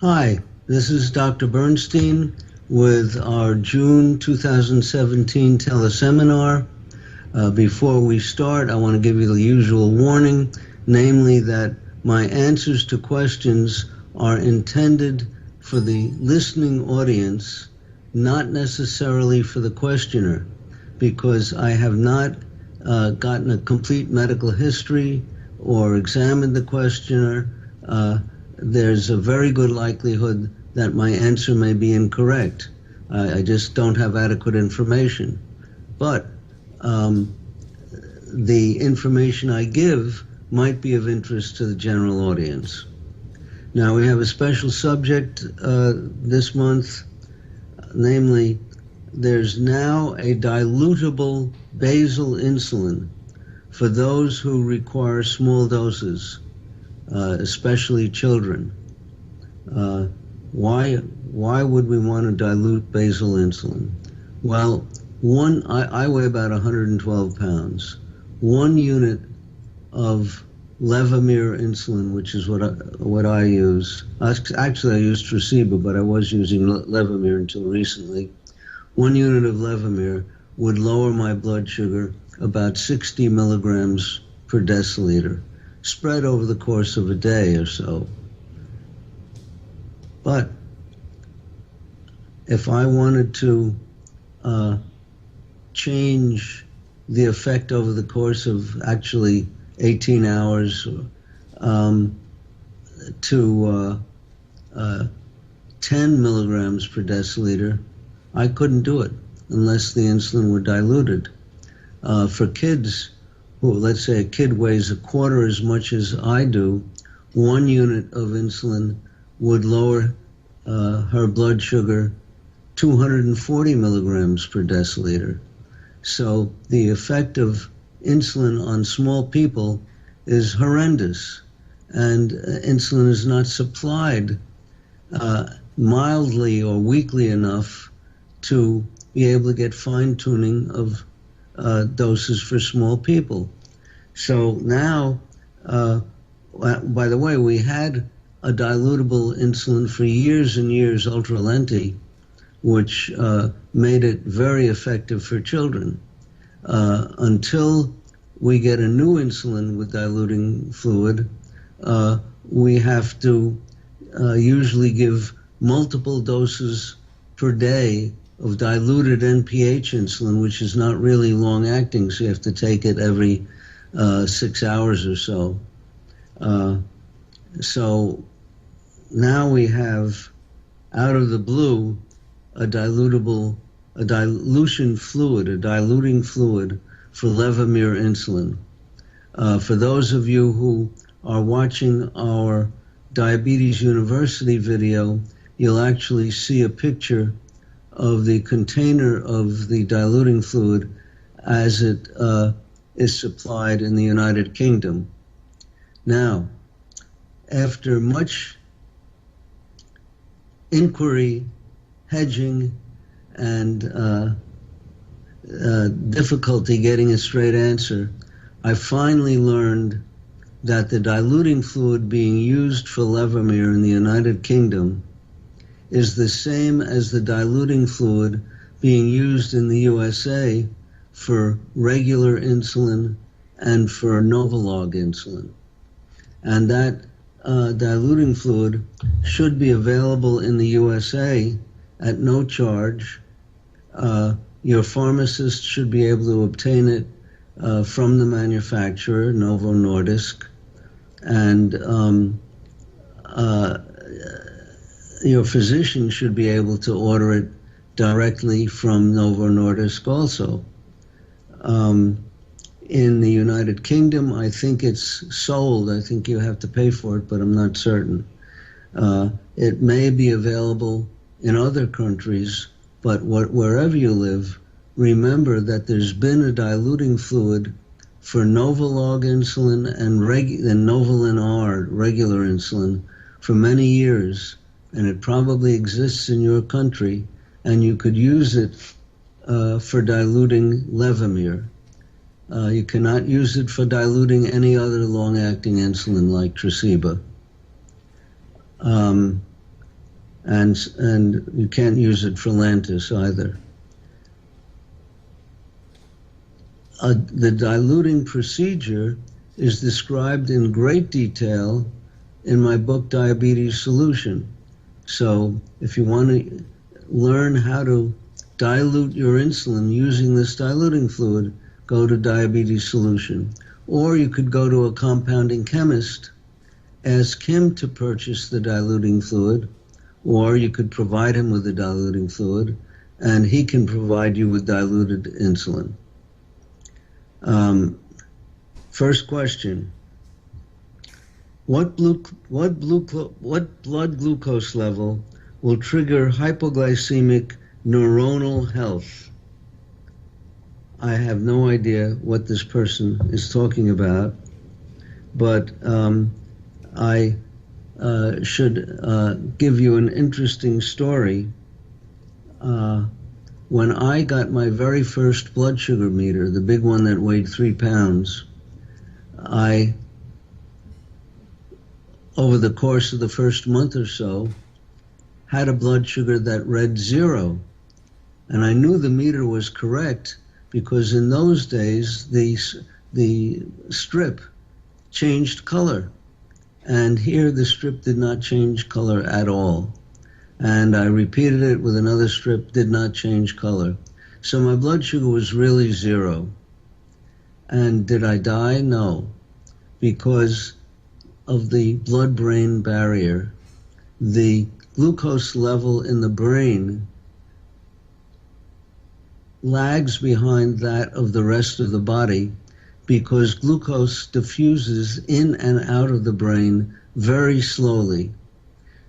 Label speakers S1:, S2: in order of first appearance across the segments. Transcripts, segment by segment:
S1: Hi, this is Dr. Bernstein with our June 2017 teleseminar. Before we start, I want to give you the usual warning, namely that my answers to questions are intended for the listening audience, not necessarily for the questioner, because I have not gotten a complete medical history or examined the questioner. There's a very good likelihood that my answer may be incorrect. I just don't have adequate information. But the information I give might be of interest to the general audience. Now, we have a special subject this month, namely, there's now a dilutable basal insulin for those who require small doses, especially children. Why would we want to dilute basal insulin? Well, I weigh about 112 pounds. 1 unit of Levemir insulin, which is what I use. Actually, I use Tresiba, but I was using Levemir until recently. 1 unit of Levemir would lower my blood sugar about 60 milligrams per deciliter, spread over the course of a day or so. But if I wanted to change the effect over the course of actually 18 hours to 10 milligrams per deciliter, I couldn't do it unless the insulin were diluted. For kids, who, let's say a kid weighs a quarter as much as I do, 1 unit of insulin would lower her blood sugar 240 milligrams per deciliter. So the effect of insulin on small people is horrendous, and insulin is not supplied mildly or weakly enough to be able to get fine-tuning of doses for small people. So now, by the way, we had a dilutable insulin for years and years, Ultralenti, which made it very effective for children. Until we get a new insulin with diluting fluid, we have to usually give multiple doses per day of diluted NPH insulin, which is not really long-acting, so you have to take it every 6 hours or so. So now we have, out of the blue, a diluting fluid for Levemir insulin. For those of you who are watching our Diabetes University video, you'll actually see a picture of the container of the diluting fluid as it is supplied in the United Kingdom. Now, after much inquiry, hedging, and difficulty getting a straight answer, I finally learned that the diluting fluid being used for Levemir in the United Kingdom is the same as the diluting fluid being used in the USA for regular insulin and for Novolog insulin. And that diluting fluid should be available in the USA at no charge. Your pharmacist should be able to obtain it from the manufacturer, Novo Nordisk, and your physician should be able to order it directly from Novo Nordisk also. In the United Kingdom, I think it's sold. I think you have to pay for it, but I'm not certain. It may be available in other countries, but wherever you live, remember that there's been a diluting fluid for Novolog insulin and Novolin R, regular insulin, for many years, and it probably exists in your country, and you could use it for diluting Levemir. You cannot use it for diluting any other long-acting insulin like Tresiba. and you can't use it for Lantus either. The diluting procedure is described in great detail in my book, Diabetes Solution. So if you want to learn how to dilute your insulin using this diluting fluid, go to Diabetes Solution. Or you could go to a compounding chemist, ask him to purchase the diluting fluid, or you could provide him with the diluting fluid, and he can provide you with diluted insulin. First question. What blood glucose level will trigger hypoglycemic neuronal health? I have no idea what this person is talking about, but I should give you an interesting story. When I got my very first blood sugar meter, the big one that weighed 3 pounds, over the course of the first month or so, had a blood sugar that read 0. And I knew the meter was correct because in those days, the strip changed color. And here the strip did not change color at all. And I repeated it with another strip, did not change color. So my blood sugar was really 0. And did I die? No. Because of the blood-brain barrier, the glucose level in the brain lags behind that of the rest of the body because glucose diffuses in and out of the brain very slowly.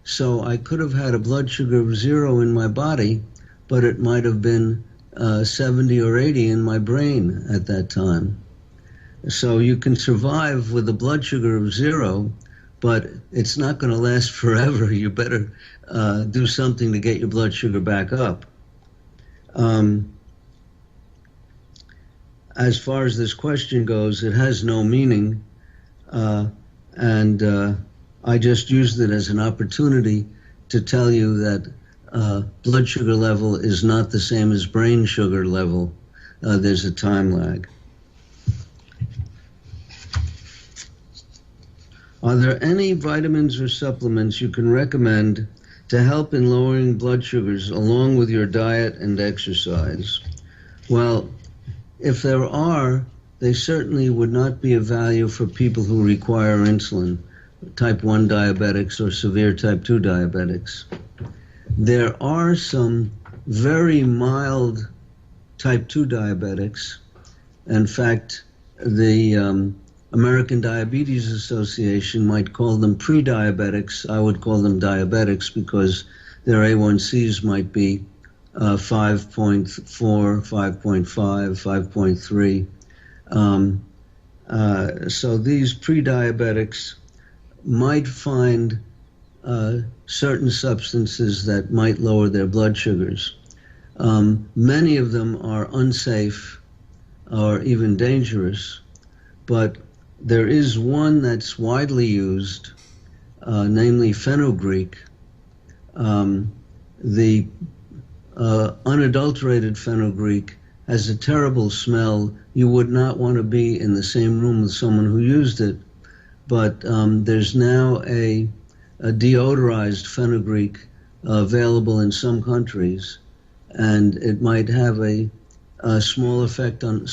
S1: So I could have had a blood sugar of 0 in my body, but it might have been 70 or 80 in my brain at that time. So you can survive with a blood sugar of 0, but it's not going to last forever. You better do something to get your blood sugar back up. As far as this question goes, it has no meaning, and I just used it as an opportunity to tell you that blood sugar level is not the same as brain sugar level. There's a time lag. Are there any vitamins or supplements you can recommend to help in lowering blood sugars along with your diet and exercise? Well, if there are, they certainly would not be of value for people who require insulin, type 1 diabetics or severe type 2 diabetics. There are some very mild type 2 diabetics. In fact, the American Diabetes Association might call them pre-diabetics. I would call them diabetics because their A1Cs might be 5.4, 5.5, 5.3. So these pre-diabetics might find certain substances that might lower their blood sugars. Many of them are unsafe or even dangerous, but there is one that's widely used, namely fenugreek. The unadulterated fenugreek has a terrible smell. You would not want to be in the same room with someone who used it. But there's now a deodorized fenugreek available in some countries, and it might have a small effect on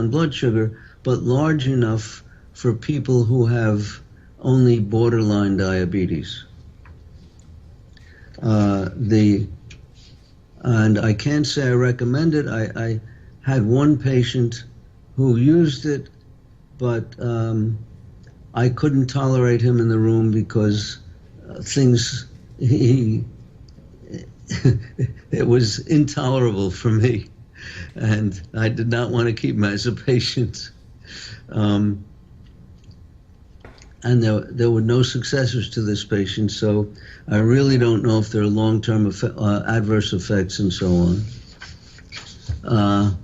S1: blood sugar, but large enough for people who have only borderline diabetes. And I can't say I recommend it. I had one patient who used it, but I couldn't tolerate him in the room because it was intolerable for me, and I did not want to keep him as a patient. And there were no successors to this patient, so I really don't know if there are long-term adverse effects and so on.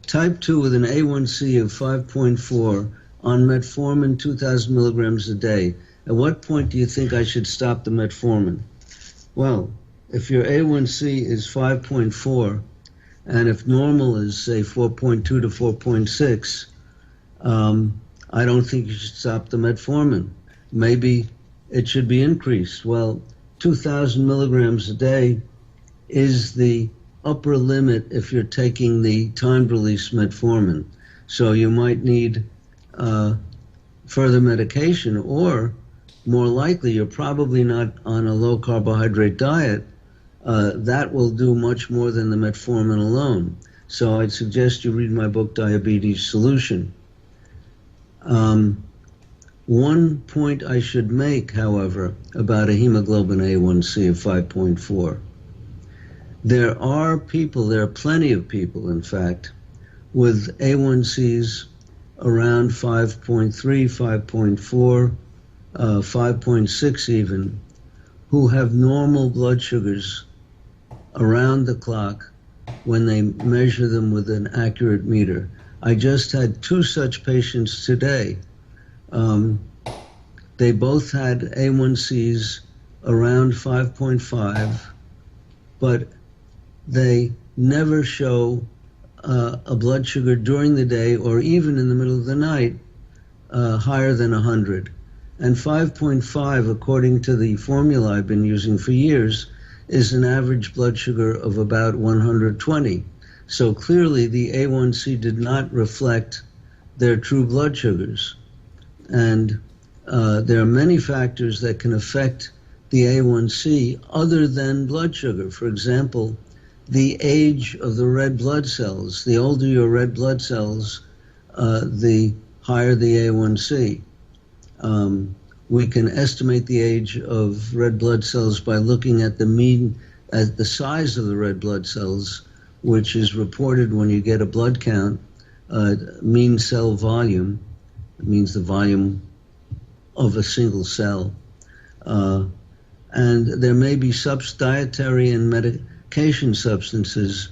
S1: Type 2 with an A1C of 5.4 on metformin 2,000 milligrams a day. At what point do you think I should stop the metformin? Well, if your A1C is 5.4, and if normal is, say, 4.2 to 4.6, I don't think you should stop the metformin. Maybe it should be increased. Well, 2,000 milligrams a day is the upper limit if you're taking the time-release metformin. So you might need further medication, or more likely, you're probably not on a low-carbohydrate diet. That will do much more than the metformin alone. So I'd suggest you read my book, Diabetes Solution. One point I should make, however, about a hemoglobin A1C of 5.4. There are plenty of people, in fact, with A1Cs around 5.3, 5.4, 5.6 even, who have normal blood sugars around the clock when they measure them with an accurate meter. I just had 2 such patients today. They both had A1Cs around 5.5, but they never show a blood sugar during the day or even in the middle of the night higher than 100. And 5.5, according to the formula I've been using for years, is an average blood sugar of about 120. So clearly the A1C did not reflect their true blood sugars. And there are many factors that can affect the A1C other than blood sugar. For example, the age of the red blood cells. The older your red blood cells, the higher the A1C. We can estimate the age of red blood cells by looking at the size of the red blood cells, which is reported when you get a blood count, mean cell volume. It means the volume of a single cell. And there may be dietary and medication substances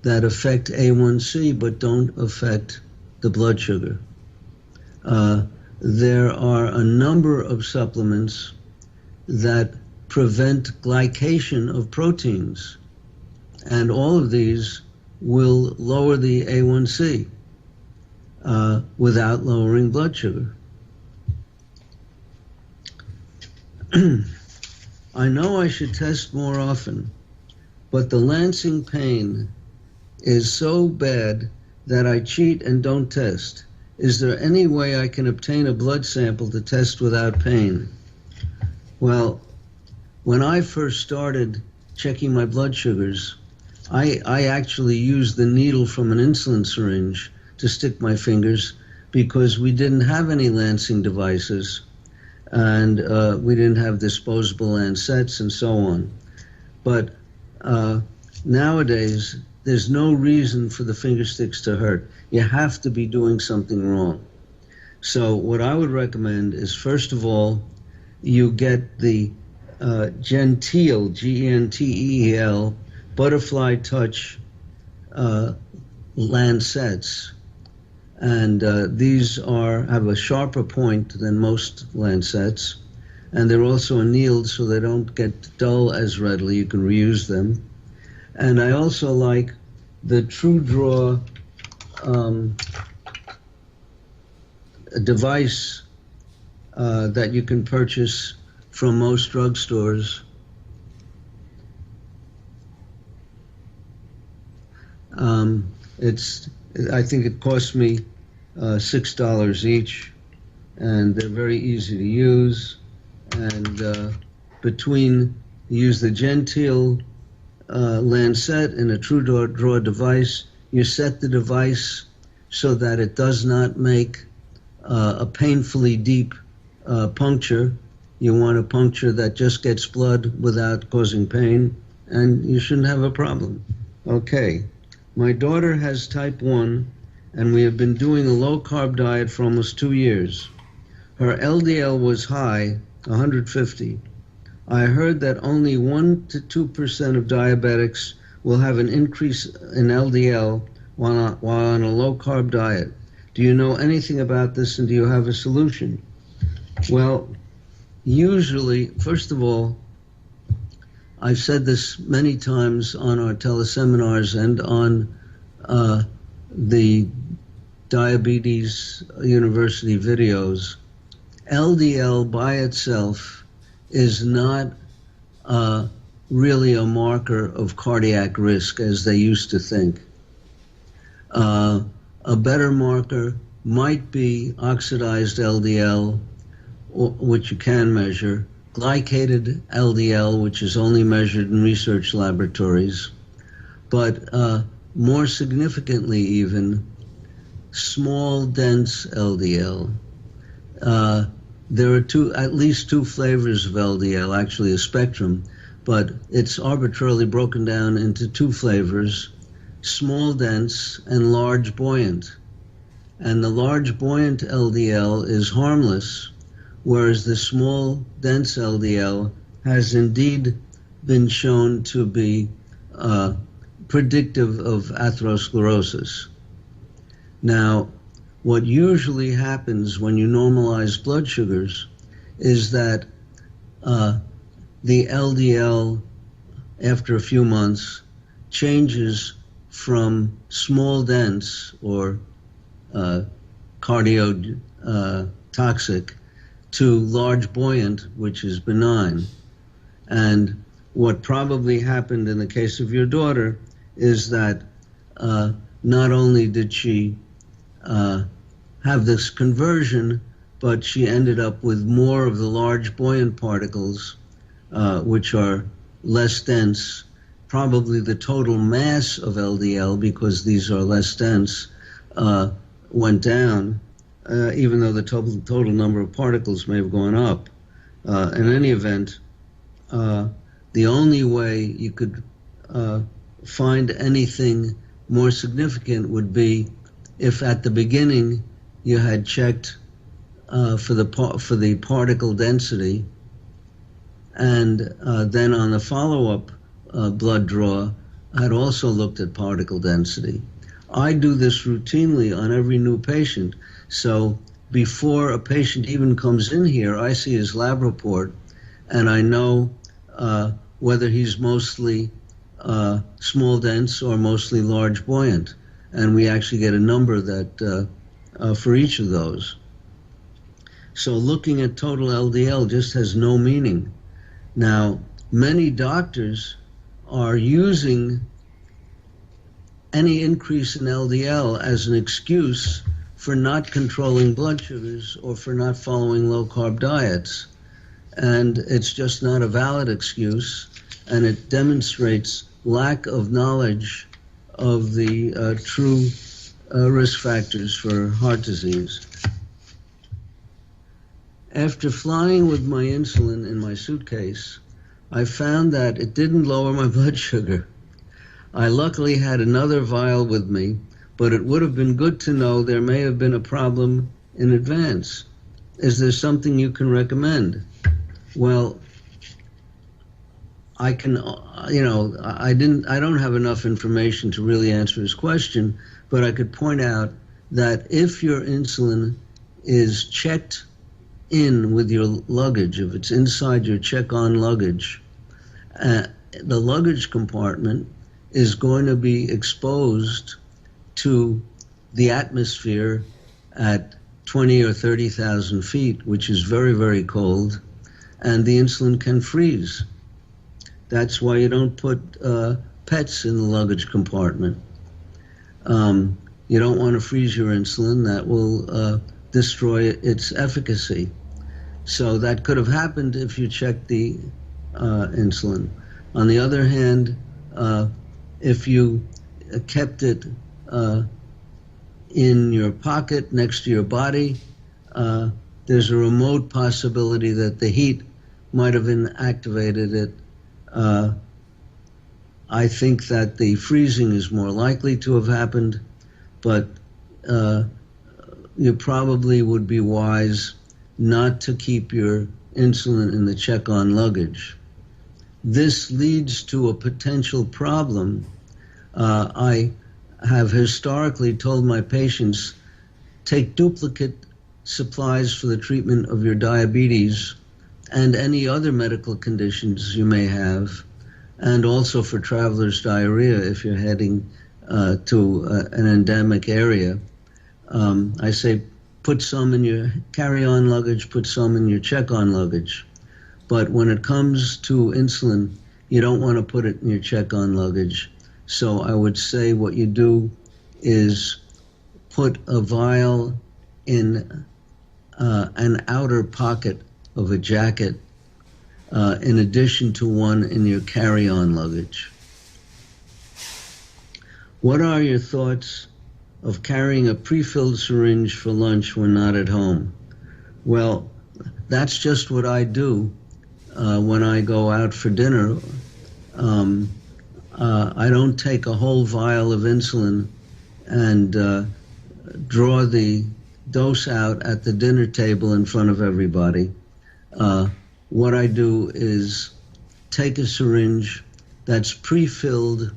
S1: that affect A1C but don't affect the blood sugar. There are a number of supplements that prevent glycation of proteins, and all of these will lower the A1C without lowering blood sugar. I know I should test more often, but the lancing pain is so bad that I cheat and don't test. Is there any way I can obtain a blood sample to test without pain? Well, when I first started checking my blood sugars, I actually used the needle from an insulin syringe to stick my fingers because we didn't have any lancing devices, and we didn't have disposable lancets and so on. But nowadays, there's no reason for the finger sticks to hurt. You have to be doing something wrong. So what I would recommend is, first of all, you get the Gentel, Gentel, Butterfly Touch lancets. And these have a sharper point than most lancets. And they're also annealed so they don't get dull as readily. You can reuse them. And I also like the True Draw device that you can purchase from most drugstores. I think it cost me $6 each, and they're very easy to use. And use the Gentel lancet and a True Draw device. You set the device so that it does not make a painfully deep puncture. You want a puncture that just gets blood without causing pain, and you shouldn't have a problem. Okay. My daughter has type 1, and we have been doing a low-carb diet for almost 2 years. Her LDL was high, 150. I heard that only 1 to 2% of diabetics will have an increase in LDL while on a low-carb diet. Do you know anything about this, and do you have a solution? Well, usually, first of all, I've said this many times on our teleseminars and on the Diabetes University videos. LDL by itself is not really a marker of cardiac risk as they used to think. A better marker might be oxidized LDL, which you can measure, glycated LDL, which is only measured in research laboratories, but more significantly even, small, dense LDL. There are at least two flavors of LDL, actually a spectrum, but it's arbitrarily broken down into two flavors, small dense and large buoyant. And the large buoyant LDL is harmless, whereas the small dense LDL has indeed been shown to be predictive of atherosclerosis. Now, what usually happens when you normalize blood sugars is that the LDL, after a few months, changes from small dense or cardiotoxic to large buoyant, which is benign. And what probably happened in the case of your daughter is that not only did she have this conversion, but she ended up with more of the large buoyant particles, which are less dense. Probably the total mass of LDL, because these are less dense, went down, even though the total number of particles may have gone up. In any event, the only way you could find anything more significant would be if at the beginning you had checked for the particle density, and then on the follow-up blood draw had also looked at particle density. I do this routinely on every new patient. So before a patient even comes in here, I see his lab report, and I know whether he's mostly small dense or mostly large buoyant. And we actually get a number that for each of those. So looking at total LDL just has no meaning. Now, many doctors are using any increase in LDL as an excuse for not controlling blood sugars or for not following low-carb diets. And it's just not a valid excuse, and it demonstrates lack of knowledge of the true risk factors for heart disease. After flying with my insulin in my suitcase, I found that it didn't lower my blood sugar. I luckily had another vial with me, but it would have been good to know there may have been a problem in advance. Is there something you can recommend? Well, I can, I don't have enough information to really answer his question, but I could point out that if your insulin is checked in with your luggage, if it's inside your check-on luggage, the luggage compartment is going to be exposed to the atmosphere at 20 or 30,000 feet, which is very, very cold, and the insulin can freeze. That's why you don't put pets in the luggage compartment. You don't want to freeze your insulin. That will destroy its efficacy. So that could have happened if you checked the insulin. On the other hand, if you kept it in your pocket next to your body, there's a remote possibility that the heat might have inactivated it. I think that the freezing is more likely to have happened, but you probably would be wise not to keep your insulin in the check-on luggage. This leads to a potential problem. I have historically told my patients, take duplicate supplies for the treatment of your diabetes and any other medical conditions you may have, and also for traveler's diarrhea if you're heading to an endemic area. I say put some in your carry-on luggage, put some in your check-on luggage. But when it comes to insulin, you don't want to put it in your check-on luggage. So I would say what you do is put a vial in an outer pocket of a jacket in addition to one in your carry-on luggage. What are your thoughts of carrying a pre-filled syringe for lunch when not at home? Well, that's just what I do when I go out for dinner. I don't take a whole vial of insulin and draw the dose out at the dinner table in front of everybody. What I do is take a syringe that's pre-filled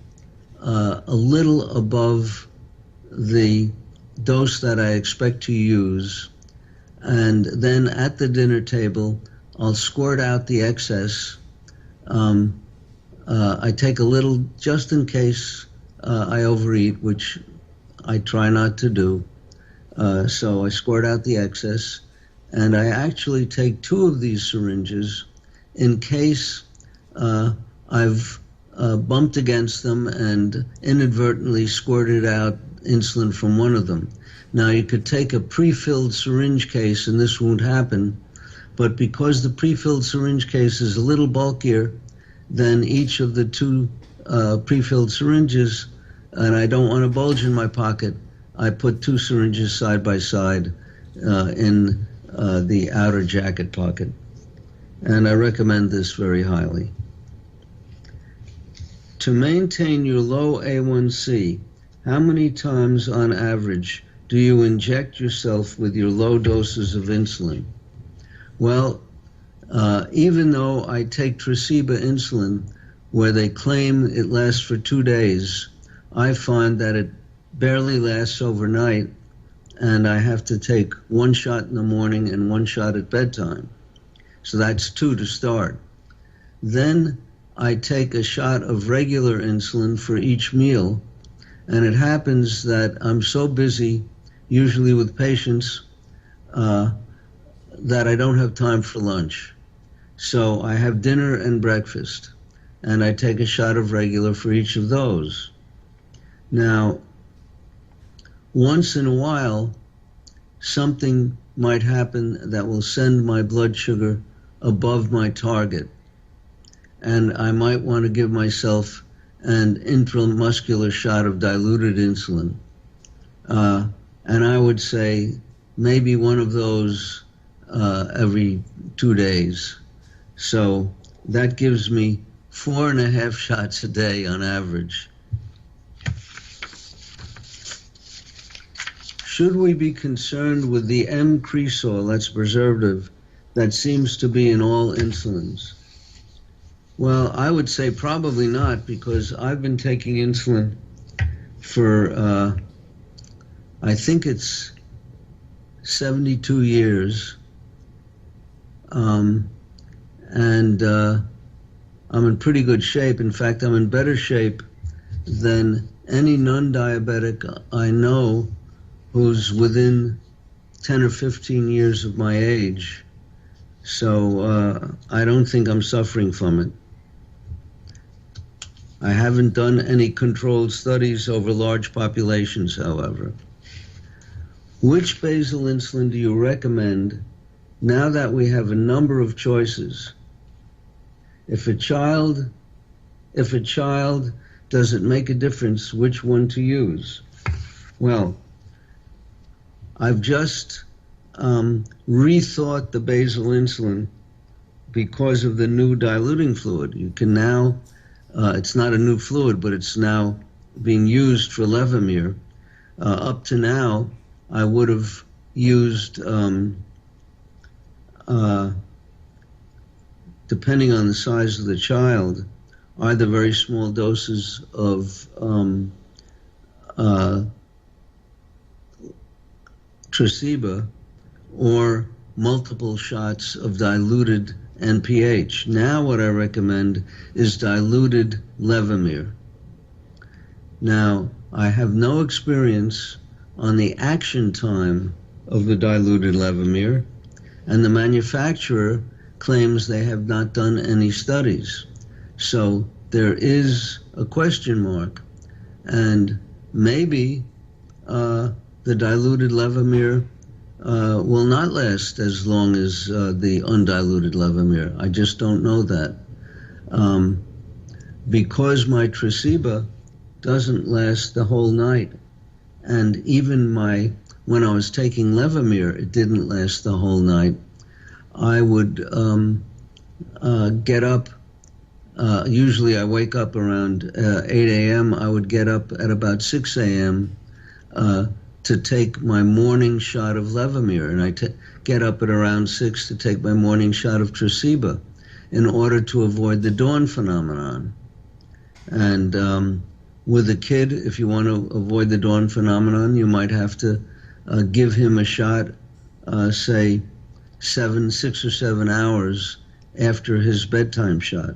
S1: a little above the dose that I expect to use, and then at the dinner table I'll squirt out the excess. I take a little just in case I overeat, which I try not to do. So I squirt out the excess, and I actually take 2 of these syringes in case I've bumped against them and inadvertently squirted out insulin from one of them. Now, you could take a pre-filled syringe case and this won't happen, but because the pre-filled syringe case is a little bulkier than each of the 2 pre-filled syringes, and I don't want a bulge in my pocket, I put 2 syringes side by side in the outer jacket pocket. And I recommend this very highly. To maintain your low A1C, how many times on average do you inject yourself with your low doses of insulin? Well, even though I take Tresiba insulin, where they claim it lasts for 2 days, I find that it barely lasts overnight, and I have to take 1 shot in the morning and 1 shot at bedtime. So that's 2 to start. Then I take a shot of regular insulin for each meal, and it happens that I'm so busy, usually with patients, that I don't have time for lunch. So I have dinner and breakfast, and I take a shot of regular for each of those. Now, once in a while, something might happen that will send my blood sugar above my target, and I might want to give myself an intramuscular shot of diluted insulin. And I would say maybe one of those every 2 days. So that gives me 4.5 shots a day on average. Should we be concerned with the M-cresol, that's preservative, that seems to be in all insulins? Well, I would say probably not, because I've been taking insulin for, I think it's 72 years. And I'm in pretty good shape. In fact, I'm in better shape than any non-diabetic I know who's within 10 or 15 years of my age. So I don't think I'm suffering from it. I haven't done any controlled studies over large populations, however. Which basal insulin do you recommend now that we have a number of choices? If a child, does it make a difference which one to use? Well, I've just rethought the basal insulin because of the new diluting fluid. You can now, it's not a new fluid, but it's now being used for Levemir. Up to now, I would have used, depending on the size of the child, either very small doses of Tresiba or multiple shots of diluted NPH. Now what I recommend is diluted Levemir. Now, I have no experience on the action time of the diluted Levemir, and the manufacturer claims they have not done any studies. So there is a question mark, and maybe the diluted Levemir will not last as long as the undiluted Levemir. I just don't know that. Because my Tresiba doesn't last the whole night, and even when I was taking Levemir, it didn't last the whole night. I would get up. Usually I wake up around 8 a.m. I would get up at about 6 a.m. To take my morning shot of Levemir, and I get up at around 6 to take my morning shot of Tresiba in order to avoid the dawn phenomenon. And with a kid, if you want to avoid the dawn phenomenon, you might have to give him a shot, say 6 or 7 hours after his bedtime shot.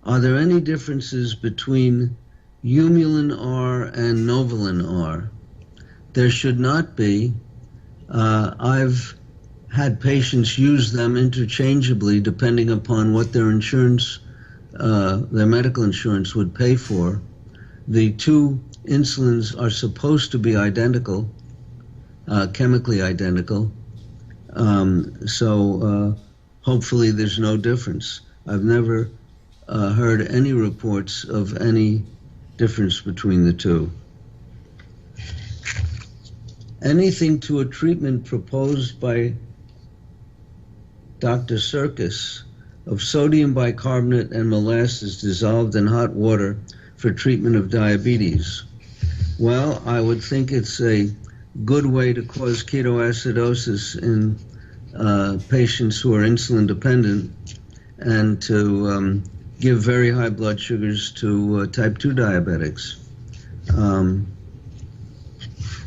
S1: Are there any differences between Humulin R and Novolin R? There should not be. I've had patients use them interchangeably depending upon what their insurance, their medical insurance would pay for. The two insulins are supposed to be identical, chemically identical. So hopefully there's no difference. I've never heard any reports of any difference between the two. Anything to a treatment proposed by Dr. Circus of sodium bicarbonate and molasses dissolved in hot water for treatment of diabetes? Well, I would think it's a good way to cause ketoacidosis in patients who are insulin dependent, and to give very high blood sugars to type 2 diabetics.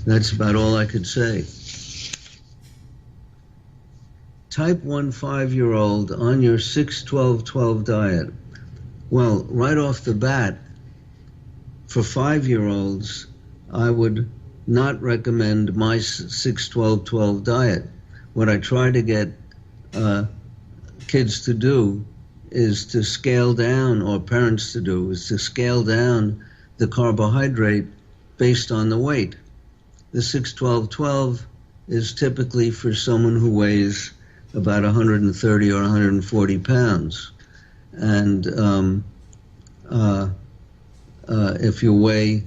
S1: That's about all I could say. Type 1 5-year-old on your 6-12-12 diet. Well, right off the bat, for 5-year-olds, I would not recommend my 6-12-12 diet. What I try to get kids to do is to scale down, or parents to do, is to scale down the carbohydrate based on the weight. The 6-12-12 is typically for someone who weighs about 130 or 140 pounds. And if you weigh,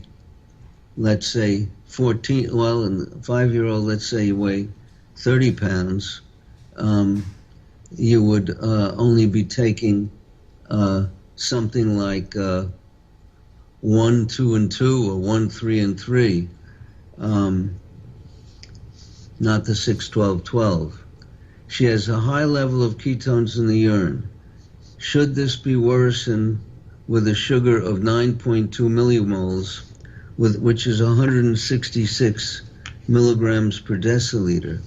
S1: let's say 14, well, in the 5-year-old, let's say you weigh 30 pounds, you would only be taking something like 1, 2, and 2, or 1, 3, and 3, not the 6-12-12. She has a high level of ketones in the urine. Should this be worsened with a sugar of 9.2 millimoles, which is 166 milligrams per deciliter?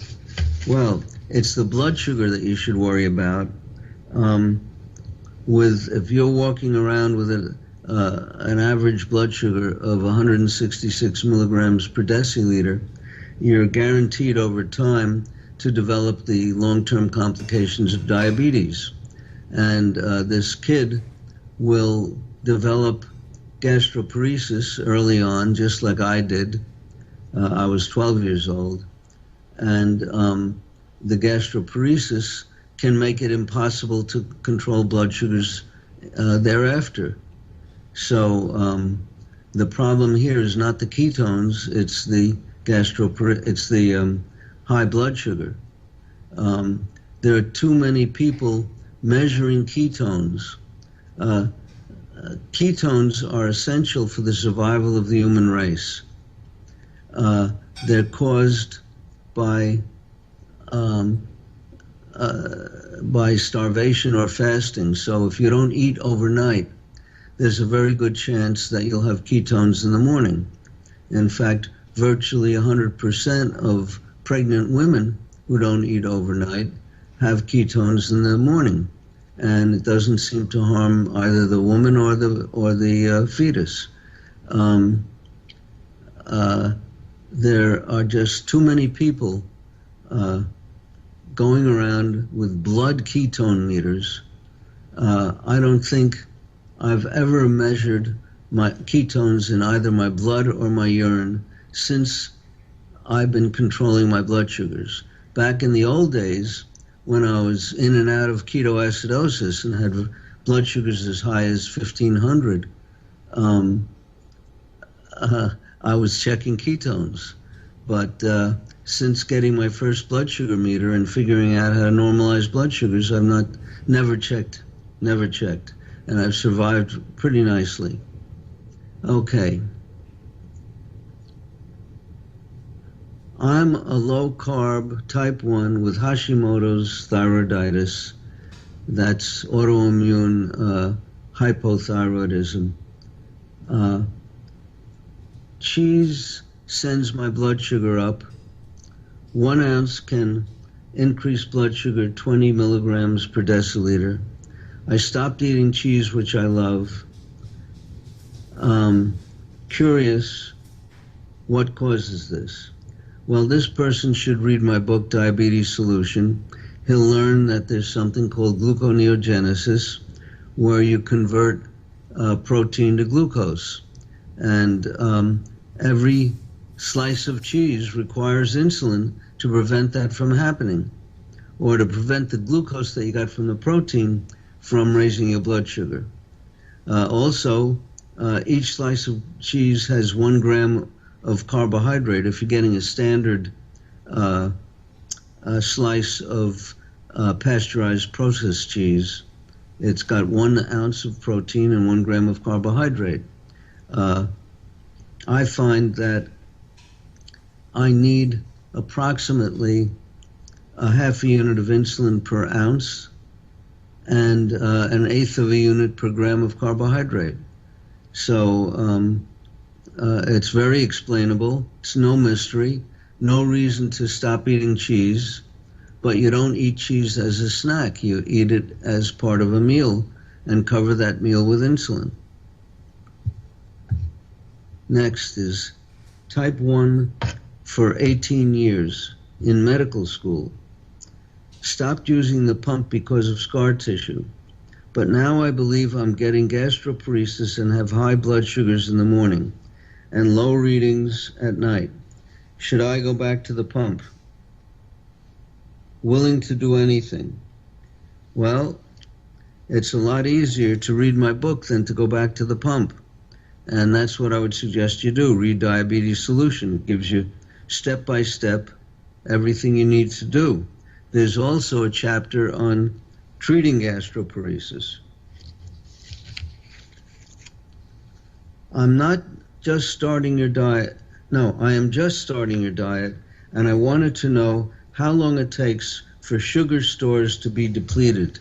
S1: Well, it's the blood sugar that you should worry about. If you're walking around with an average blood sugar of 166 milligrams per deciliter, you're guaranteed over time to develop the long-term complications of diabetes. And this kid will develop gastroparesis early on, just like I did. I was 12 years old. And the gastroparesis can make it impossible to control blood sugars thereafter. So the problem here is not the ketones, it's the high blood sugar. There are too many people measuring ketones. Ketones are essential for the survival of the human race. They're caused by starvation or fasting. So if you don't eat overnight, there's a very good chance that you'll have ketones in the morning. In fact, virtually 100% of pregnant women who don't eat overnight have ketones in the morning, and it doesn't seem to harm either the woman or the fetus. There are just too many people going around with blood ketone meters. I don't think I've ever measured my ketones in either my blood or my urine since I've been controlling my blood sugars. Back in the old days, when I was in and out of ketoacidosis and had blood sugars as high as 1,500, I was checking ketones. But since getting my first blood sugar meter and figuring out how to normalize blood sugars, I've never checked, and I've survived pretty nicely. Okay. I'm a low-carb type 1 with Hashimoto's thyroiditis. That's autoimmune hypothyroidism. Cheese sends my blood sugar up. 1 ounce can increase blood sugar 20 milligrams per deciliter. I stopped eating cheese, which I love. Curious, what causes this? Well, this person should read my book, Diabetes Solution. He'll learn that there's something called gluconeogenesis, where you convert protein to glucose. And every slice of cheese requires insulin to prevent that from happening, or to prevent the glucose that you got from the protein from raising your blood sugar. Also, each slice of cheese has 1 gram of carbohydrate. If you're getting a standard slice of pasteurized processed cheese, it's got 1 ounce of protein and 1 gram of carbohydrate. I find that I need approximately a half a unit of insulin per ounce and an eighth of a unit per gram of carbohydrate. So it's very explainable. It's no mystery, no reason to stop eating cheese, but you don't eat cheese as a snack. You eat it as part of a meal and cover that meal with insulin. Next is type 1 for 18 years in medical school. Stopped using the pump because of scar tissue, but now I believe I'm getting gastroparesis and have high blood sugars in the morning and low readings at night. Should I go back to the pump? Willing to do anything. Well, it's a lot easier to read my book than to go back to the pump. And that's what I would suggest you do. Read Diabetes Solution. It gives you step by step everything you need to do. There's also a chapter on treating gastroparesis. I'm not just starting your diet. No, I am just starting your diet, and I wanted to know how long it takes for sugar stores to be depleted.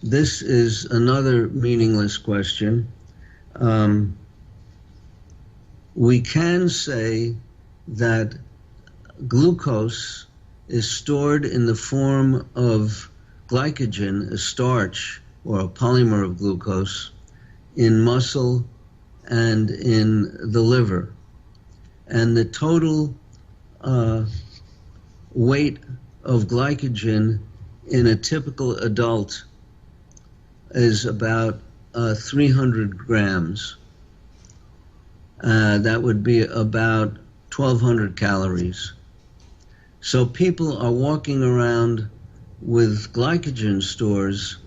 S1: This is another meaningless question. We can say that glucose is stored in the form of glycogen, a starch or a polymer of glucose, in muscle and in the liver. And the total weight of glycogen in a typical adult is about 300 grams. That would be about 1,200 calories. So people are walking around with glycogen stores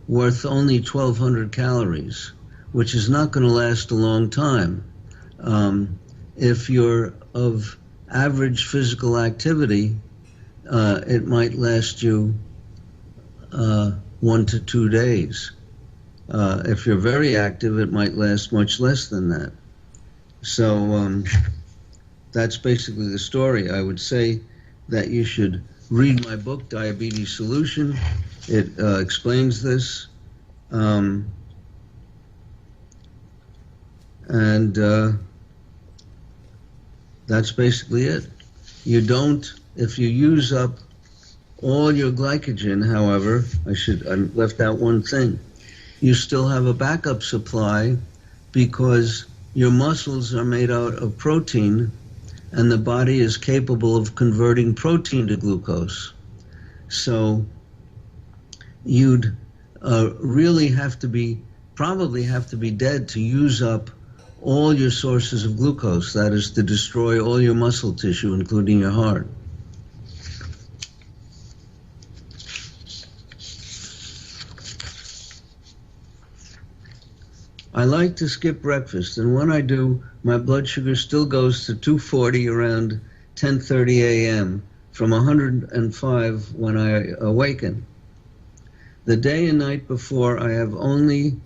S1: worth only 1,200 calories, which is not going to last a long time. If you're of average physical activity, it might last you 1 to 2 days. If you're very active, it might last much less than that. So that's basically the story. I would say that you should read my book, Diabetes Solution. It explains this. That's basically it. You don't, if you use up all your glycogen, however, I left out one thing. You still have a backup supply because your muscles are made out of protein and the body is capable of converting protein to glucose. So you'd really probably have to be dead to use up all your sources of glucose. That is to destroy all your muscle tissue, including your heart. I like to skip breakfast, and when I do, my blood sugar still goes to 240 around 10:30 a.m. from 105 when I awaken. The day and night before, I have only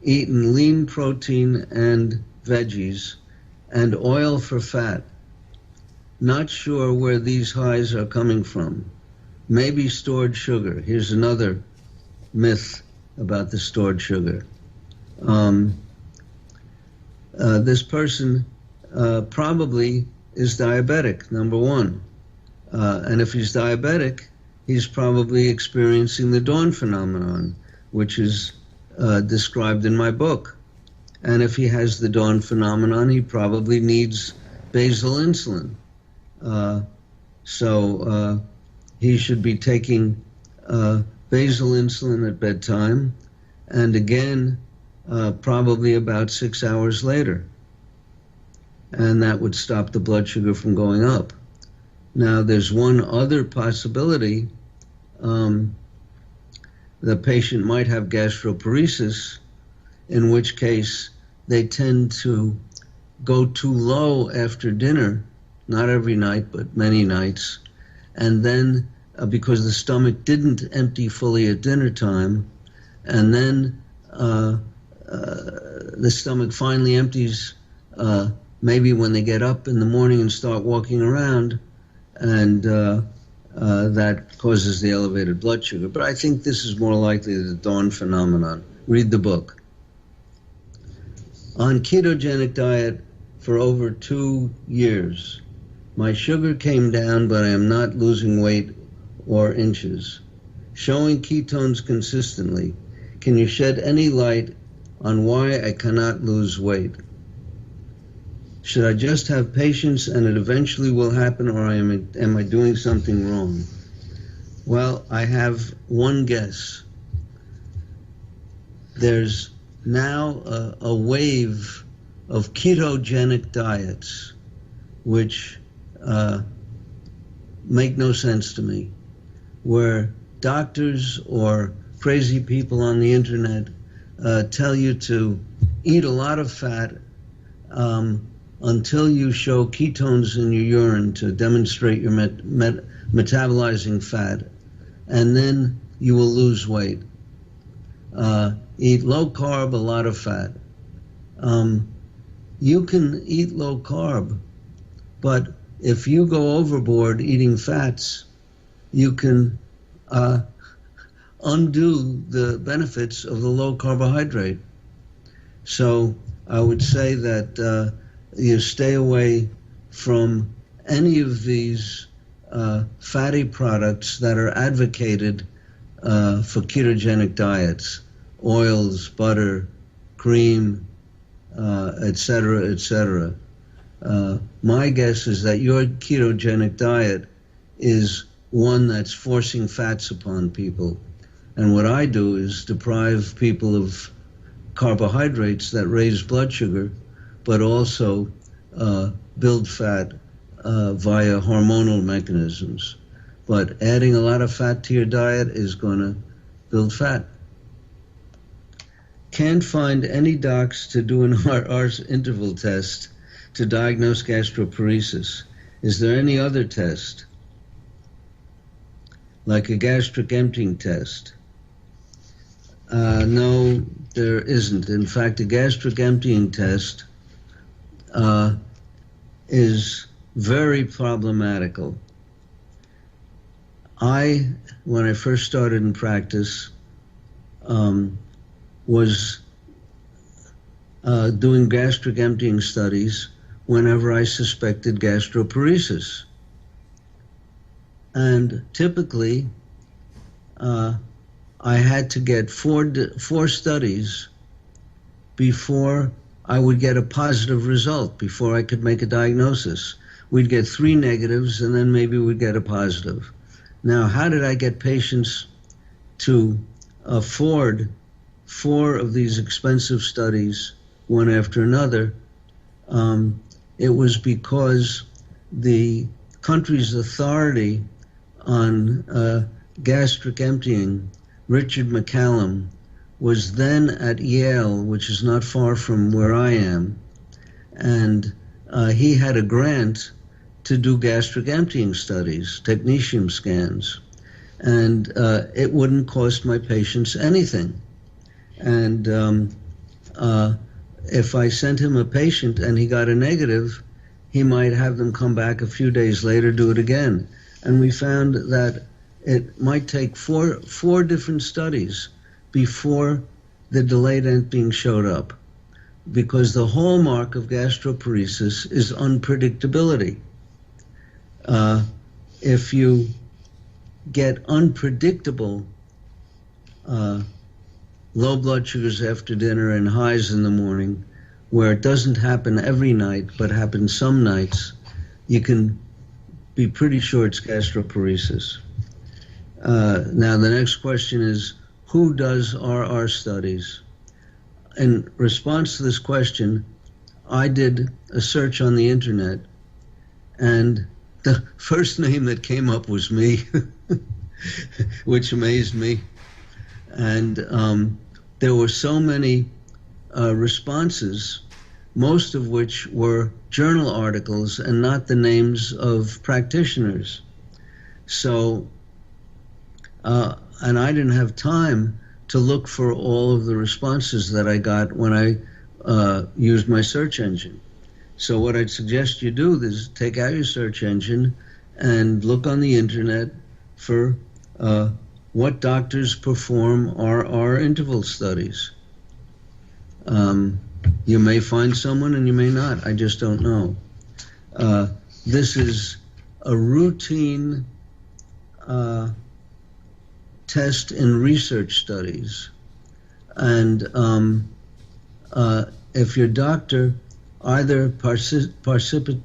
S1: eaten lean protein and veggies and oil for fat. Not sure where these highs are coming from. Maybe stored sugar. Here's another myth about the stored sugar. This person probably is diabetic, number one. And if he's diabetic, he's probably experiencing the dawn phenomenon, which is described in my book. And if he has the dawn phenomenon, he probably needs basal insulin. So he should be taking basal insulin at bedtime, and again, probably about 6 hours later. And that would stop the blood sugar from going up. Now, there's one other possibility. The patient might have gastroparesis, in which case they tend to go too low after dinner, not every night, but many nights. And then, because the stomach didn't empty fully at dinner time, and then the stomach finally empties maybe when they get up in the morning and start walking around, and that causes the elevated blood sugar. But I think this is more likely the dawn phenomenon. Read the book. On ketogenic diet for over 2 years, my sugar came down, but I am not losing weight or inches. Showing ketones consistently. Can you shed any light on why I cannot lose weight? Should I just have patience and it eventually will happen, or am I doing something wrong? Well, I have one guess. There's now a wave of ketogenic diets which make no sense to me, where doctors or crazy people on the internet tell you to eat a lot of fat until you show ketones in your urine to demonstrate you're metabolizing fat, and then you will lose weight. Eat low carb, a lot of fat. You can eat low carb, but if you go overboard eating fats, you can undo the benefits of the low carbohydrate. So I would say that you stay away from any of these fatty products that are advocated for ketogenic diets, oils, butter, cream, etc., etc. My guess is that your ketogenic diet is one that's forcing fats upon people. And what I do is deprive people of carbohydrates that raise blood sugar, but also build fat via hormonal mechanisms. But adding a lot of fat to your diet is going to build fat. Can't find any docs to do an RS interval test to diagnose gastroparesis. Is there any other test, like a gastric emptying test? No, there isn't. In fact, a gastric emptying test is very problematical. When I first started in practice, was doing gastric emptying studies whenever I suspected gastroparesis. And typically, I had to get four studies before I would get a positive result, before I could make a diagnosis. We'd get 3 negatives, and then maybe we'd get a positive. Now, how did I get patients to afford 4 of these expensive studies, one after another? It was because the country's authority on gastric emptying, Richard McCallum, was then at Yale, which is not far from where I am, and he had a grant to do gastric emptying studies, technetium scans, and it wouldn't cost my patients anything. And if I sent him a patient and he got a negative, he might have them come back a few days later, do it again. And we found that it might take four different studies before the delayed emptying showed up, because the hallmark of gastroparesis is unpredictability. If you get unpredictable low blood sugars after dinner and highs in the morning, where it doesn't happen every night but happens some nights, you can be pretty sure it's gastroparesis. Now the next question is, who does RR studies? In response to this question, I did a search on the internet, and the first name that came up was me, which amazed me. And there were so many responses, most of which were journal articles and not the names of practitioners. So, and I didn't have time to look for all of the responses that I got when I used my search engine. So what I'd suggest you do is take out your search engine and look on the internet for what doctors perform RR interval studies. You may find someone and you may not. I just don't know. This is a routine test in research studies. And if your doctor either participated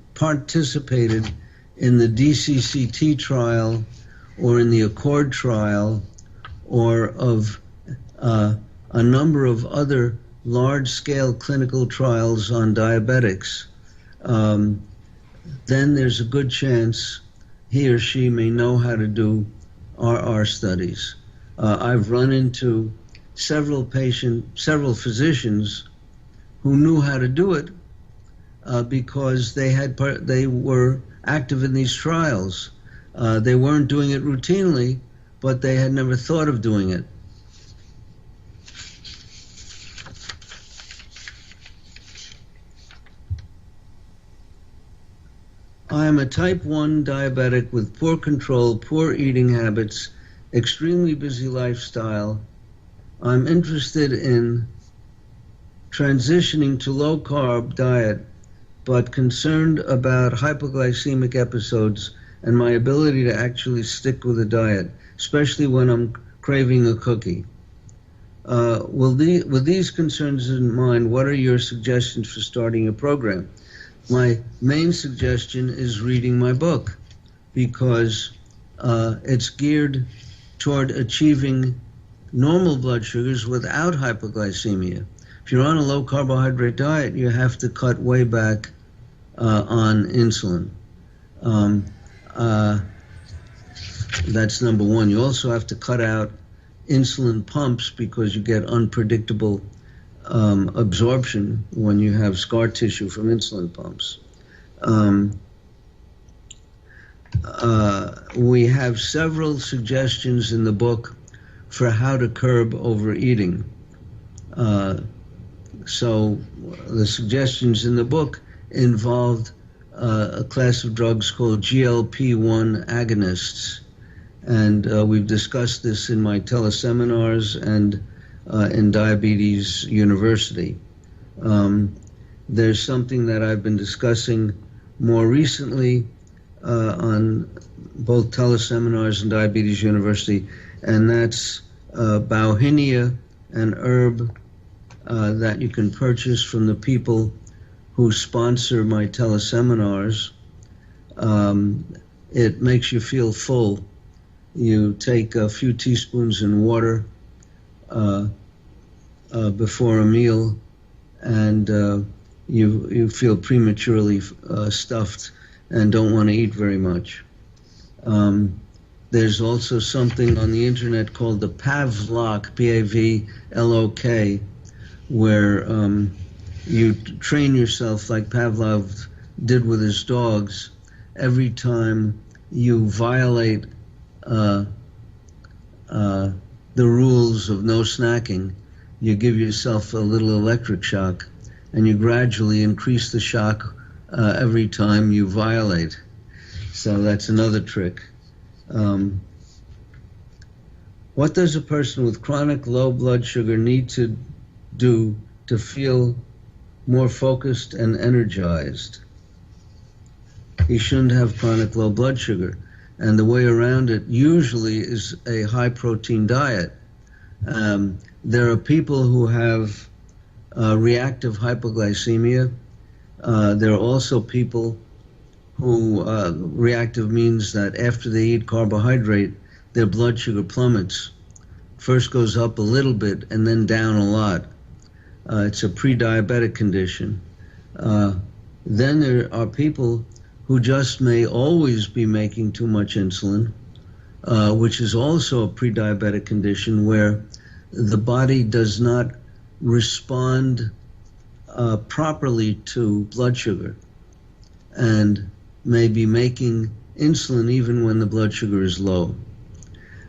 S1: in the DCCT trial or in the Accord trial or of a number of other large-scale clinical trials on diabetics, then there's a good chance he or she may know how to do RR studies. I've run into several physicians who knew how to do it because they were active in these trials. They weren't doing it routinely, but they had never thought of doing it. I am a type 1 diabetic with poor control, poor eating habits, extremely busy lifestyle. I'm interested in transitioning to low-carb diet, but concerned about hypoglycemic episodes and my ability to actually stick with a diet, especially when I'm craving a cookie. With these concerns in mind, what are your suggestions for starting a program? My main suggestion is reading my book, because it's geared toward achieving normal blood sugars without hypoglycemia. If you're on a low carbohydrate diet, you have to cut way back on insulin. That's number one. You also have to cut out insulin pumps because you get unpredictable absorption when you have scar tissue from insulin pumps. We have several suggestions in the book for how to curb overeating. So the suggestions in the book involved a class of drugs called GLP-1 agonists. And we've discussed this in my teleseminars and in Diabetes University. There's something that I've been discussing more recently on both teleseminars and Diabetes University, and that's bauhinia, an herb that you can purchase from the people who sponsor my teleseminars. It makes you feel full. You take a few teaspoons in water before a meal, and you feel prematurely stuffed and don't want to eat very much. There's also something on the internet called the Pavlok, P-A-V-L-O-K, where you train yourself like Pavlov did with his dogs. Every time you violate the rules of no snacking, you give yourself a little electric shock, and you gradually increase the shock every time you violate. So that's another trick. What does a person with chronic low blood sugar need to do to feel more focused and energized? He shouldn't have chronic low blood sugar. And the way around it usually is a high protein diet. There are people who have reactive hypoglycemia. There are also people who reactive means that after they eat carbohydrate, their blood sugar plummets. First goes up a little bit and then down a lot. It's a pre-diabetic condition. Then there are people who just may always be making too much insulin, which is also a pre-diabetic condition where the body does not respond properly to blood sugar and may be making insulin even when the blood sugar is low.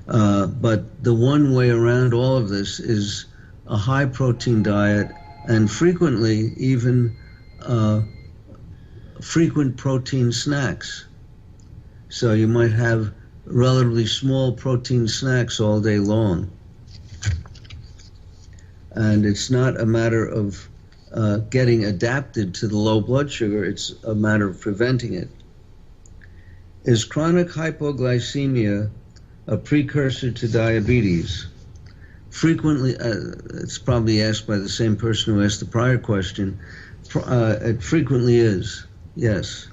S1: But the one way around all of this is a high protein diet, and frequently even frequent protein snacks. So you might have relatively small protein snacks all day long. And it's not a matter of getting adapted to the low blood sugar, it's a matter of preventing it. Is chronic hypoglycemia a precursor to diabetes? Frequently, it's probably asked by the same person who asked the prior question. It frequently is, yes.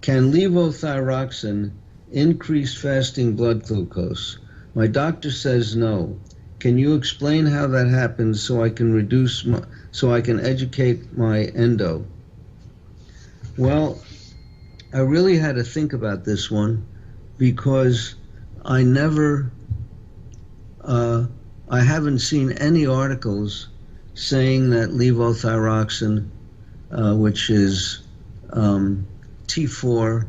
S1: Can levothyroxine increase fasting blood glucose? My doctor says no. Can you explain how that happens so I can educate my endo? Well, I really had to think about this one because I haven't seen any articles saying that levothyroxine, which is T4,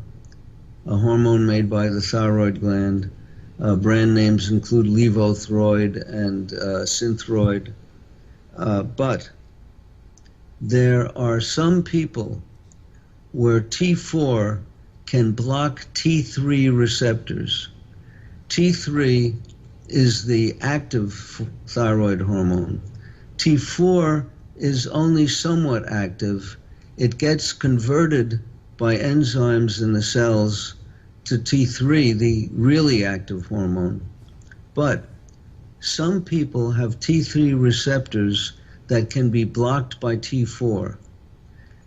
S1: a hormone made by the thyroid gland, brand names include Levothyroid and Synthroid, but there are some people where T4 can block T3 receptors. T3 is the active thyroid hormone. T4 is only somewhat active. It gets converted by enzymes in the cells to T3, the really active hormone. But some people have T3 receptors that can be blocked by T4.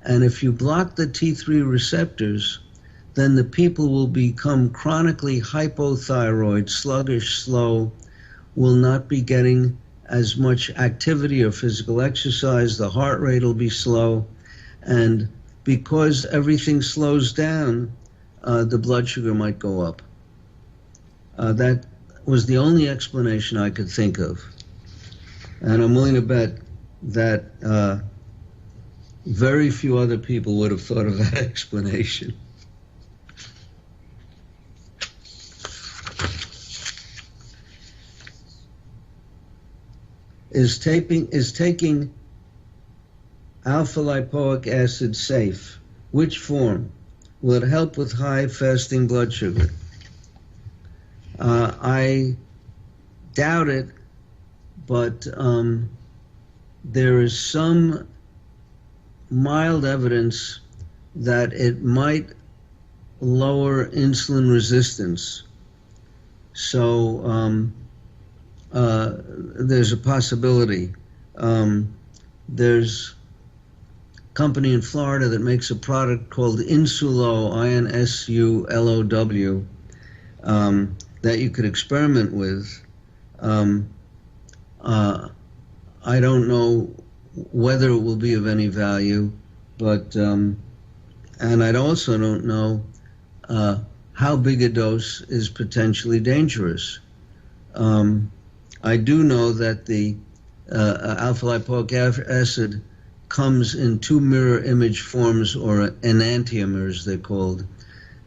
S1: And if you block the T3 receptors, then the people will become chronically hypothyroid, sluggish, slow, will not be getting as much activity or physical exercise, the heart rate will be slow, and because everything slows down, the blood sugar might go up. That was the only explanation I could think of. And I'm willing to bet that very few other people would have thought of that explanation. Is taking alpha-lipoic acid safe? Which form? Will it help with high fasting blood sugar? I doubt it, but there is some mild evidence that it might lower insulin resistance. So there's a possibility. There's a company in Florida that makes a product called Insulow, INSULOW, that you could experiment with. I don't know whether it will be of any value, but and I also don't know how big a dose is potentially dangerous. I do know that the alpha-lipoic acid comes in two mirror image forms, or enantiomers they're called,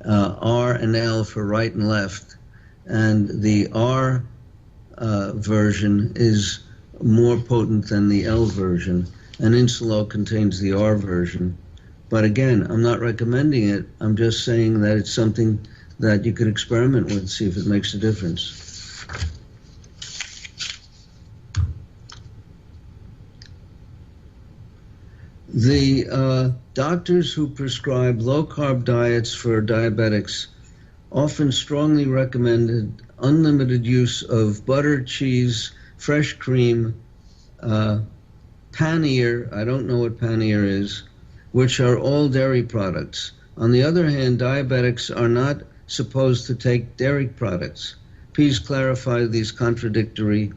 S1: R and L for right and left, and the R version is more potent than the L version, and Insulow contains the R version. But again, I'm not recommending it. I'm just saying that it's something that you could experiment with, see if it makes a difference. The doctors who prescribe low-carb diets for diabetics often strongly recommended unlimited use of butter, cheese, fresh cream, paneer, I don't know what paneer is, which are all dairy products. On the other hand, diabetics are not supposed to take dairy products. Please clarify these contradictory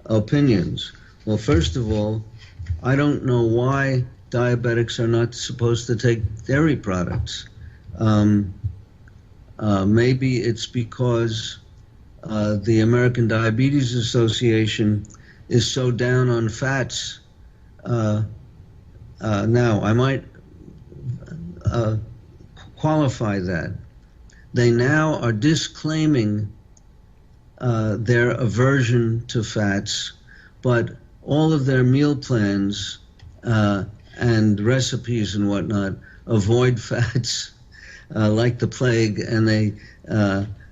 S1: opinions. Well, first of all, I don't know why diabetics are not supposed to take dairy products. Maybe it's because the American Diabetes Association is so down on fats. Now, I might qualify that. They now are disclaiming their aversion to fats, but all of their meal plans and recipes and whatnot avoid fats like the plague, and they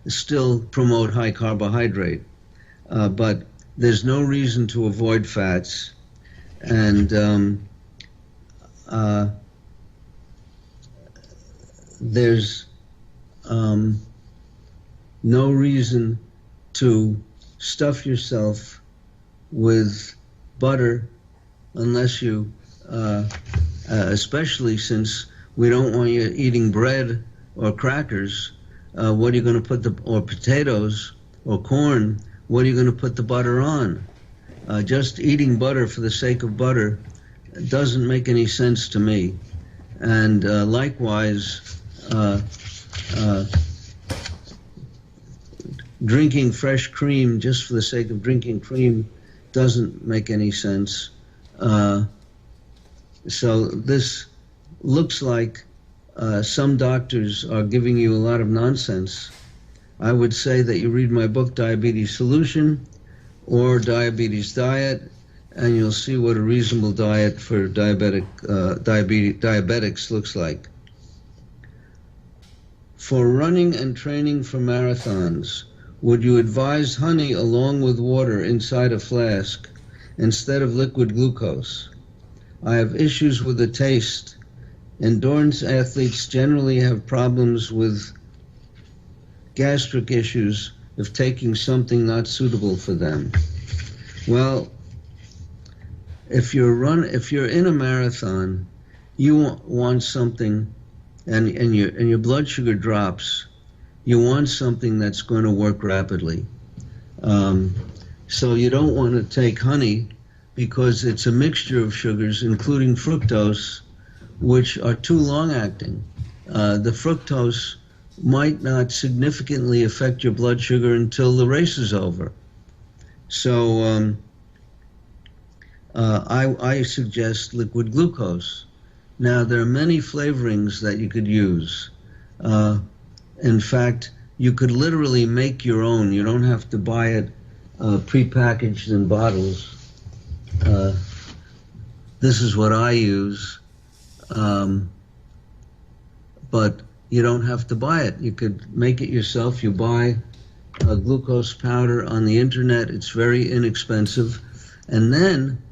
S1: still promote high carbohydrate. But there's no reason to avoid fats, and there's no reason to stuff yourself with butter unless you, especially since we don't want you eating bread or crackers. What are you going to put or potatoes or corn? What are you going to put the butter on? Just eating butter for the sake of butter doesn't make any sense to me. And likewise, drinking fresh cream just for the sake of drinking cream doesn't make any sense. So this looks like some doctors are giving you a lot of nonsense. I would say that you read my book, Diabetes Solution, or Diabetes Diet, and you'll see what a reasonable diet for diabetics looks like. For running and training for marathons, would you advise honey along with water inside a flask instead of liquid glucose? I have issues with the taste. Endurance athletes generally have problems with gastric issues if taking something not suitable for them. Well, if you're in a marathon, you want something, and your blood sugar drops, you want something that's going to work rapidly. So you don't want to take honey because it's a mixture of sugars, including fructose, which are too long-acting. The fructose might not significantly affect your blood sugar until the race is over. So I suggest liquid glucose. Now, there are many flavorings that you could use. In fact, you could literally make your own. You don't have to buy it prepackaged in bottles. This is what I use, but you don't have to buy it. You could make it yourself. You buy a glucose powder on the internet. It's very inexpensive. And then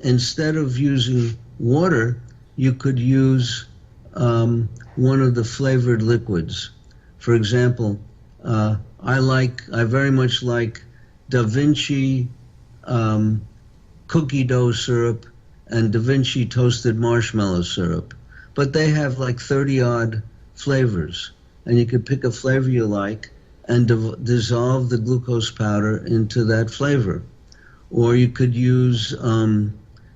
S1: instead of using water, you could use one of the flavored liquids. For example, I very much like Da Vinci cookie dough syrup and Da Vinci toasted marshmallow syrup. But they have like 30-odd flavors. And you could pick a flavor you like and dissolve the glucose powder into that flavor. Or you could use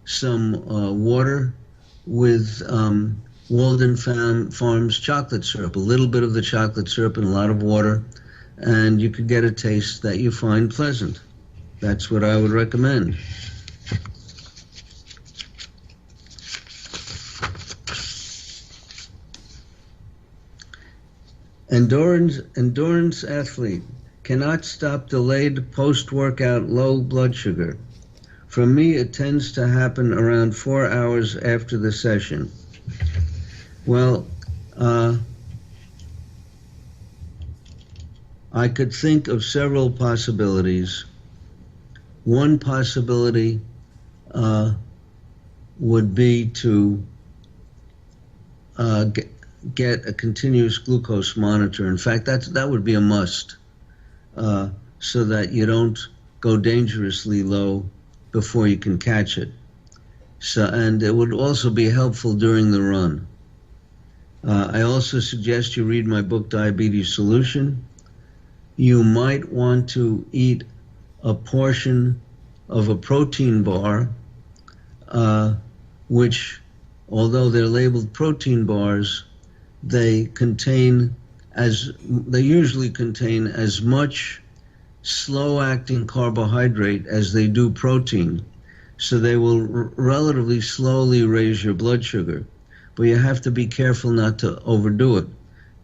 S1: some water with Walden Farms chocolate syrup, a little bit of the chocolate syrup and a lot of water, and you could get a taste that you find pleasant. That's what I would recommend. Endurance athlete cannot stop delayed post-workout low blood sugar. For me, it tends to happen around 4 hours after the session. Well, I could think of several possibilities. One possibility would be to get a continuous glucose monitor. In fact, that would be a must, so that you don't go dangerously low before you can catch it. And it would also be helpful during the run. I also suggest you read my book, Diabetes Solution. You might want to eat a portion of a protein bar, which, although they're labeled protein bars, they usually contain as much slow-acting carbohydrate as they do protein. So they will relatively slowly raise your blood sugar, but you have to be careful not to overdo it.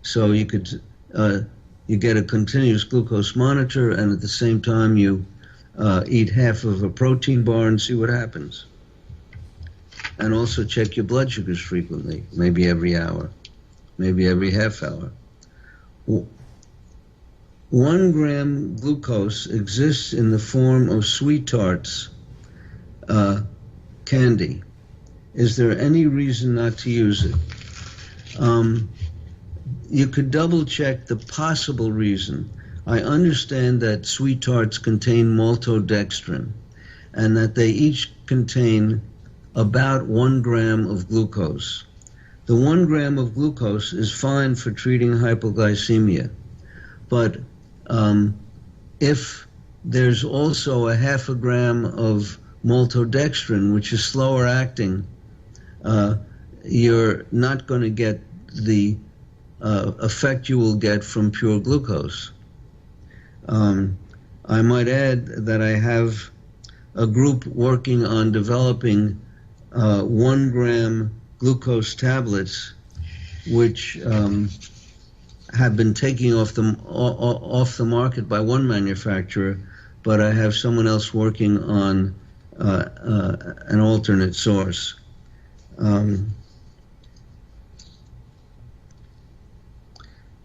S1: So you get a continuous glucose monitor, and at the same time you eat half of a protein bar and see what happens. And also check your blood sugars frequently, maybe every hour, maybe every half hour. 1 gram glucose exists in the form of sweet tarts, candy. Is there any reason not to use it? You could double check the possible reason. I understand that sweet tarts contain maltodextrin and that they each contain about 1 gram of glucose. The 1 gram of glucose is fine for treating hypoglycemia, but if there's also a half a gram of maltodextrin, which is slower acting, you're not going to get the effect you will get from pure glucose. I might add that I have a group working on developing 1 gram glucose tablets, which have been taking off the market by one manufacturer, but I have someone else working on an alternate source.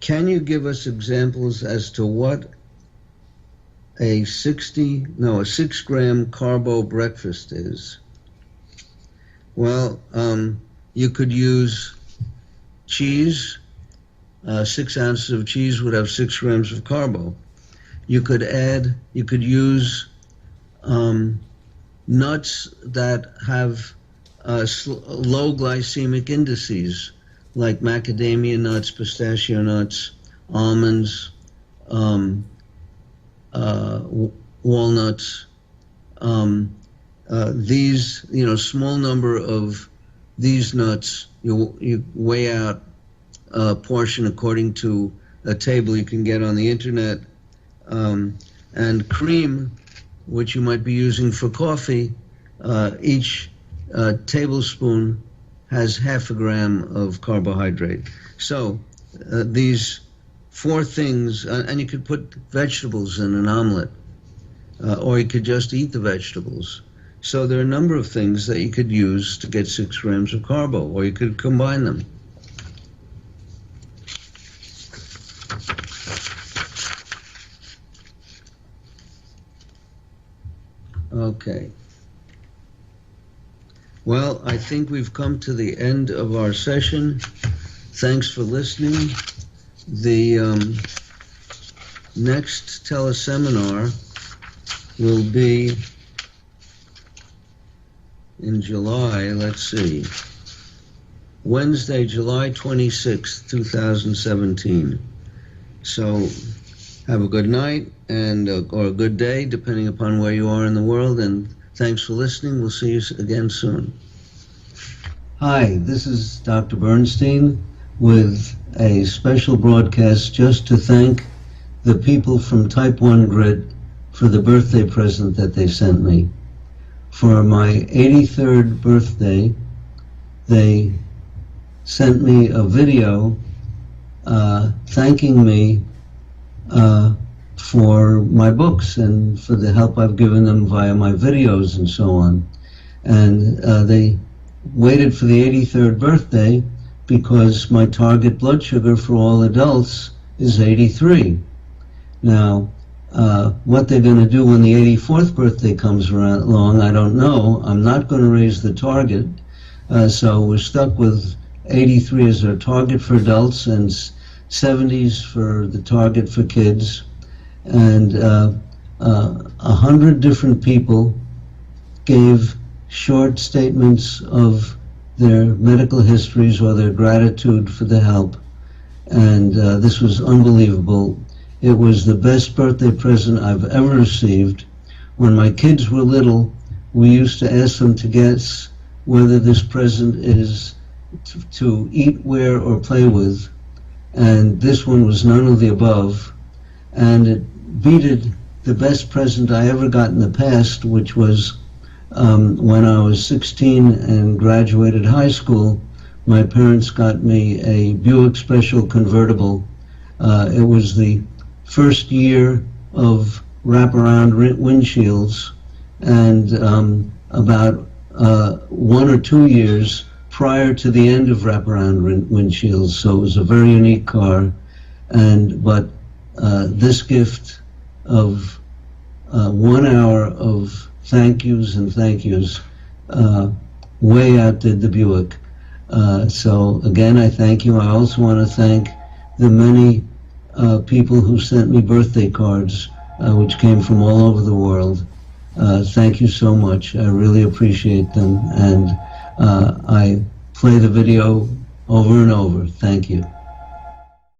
S1: Can you give us examples as to what a 6-gram carbo breakfast is? Well, you could use cheese. 6 ounces of cheese would have 6 grams of carbo. You could use nuts that have low glycemic indices, like macadamia nuts, pistachio nuts, almonds, walnuts. These, small number of these nuts, you weigh out a portion according to a table you can get on the internet, and cream, which you might be using for coffee. Each tablespoon has half a gram of carbohydrate. So these 4 things, and you could put vegetables in an omelet, or you could just eat the vegetables. So there are a number of things that you could use to get 6 grams of carbo, or you could combine them. Okay. Well, I think we've come to the end of our session. Thanks for listening. The next teleseminar will be in July, let's see, Wednesday, July 26th, 2017. So have a good night and or a good day, depending upon where you are in the world, and thanks for listening. We'll see you again soon. Hi, this is Dr. Bernstein with a special broadcast just to thank the people from Type 1 Grid for the birthday present that they sent me. For my 83rd birthday, they sent me a video thanking me for my books and for the help I've given them via my videos and so on. And they waited for the 83rd birthday because my target blood sugar for all adults is 83. Now, what they're going to do when the 84th birthday comes along, I don't know. I'm not going to raise the target. So we're stuck with 83 as our target for adults and 70s for the target for kids. And 100 different people gave short statements of their medical histories or their gratitude for the help. And this was unbelievable. It was the best birthday present I've ever received. When my kids were little, we used to ask them to guess whether this present is to eat, wear, or play with. And this one was none of the above. And it beated the best present I ever got in the past, which was when I was 16 and graduated high school. My parents got me a Buick Special convertible. It was the first year of wraparound windshields, and about 1 or 2 years prior to the end of wraparound windshields. So it was a very unique car. But this gift of 1 hour of thank yous and thank yous way outdid the Buick. So again, I thank you. I also want to thank the many people who sent me birthday cards, which came from all over the world. Thank you so much. I really appreciate them. And I play the video over and over. Thank you.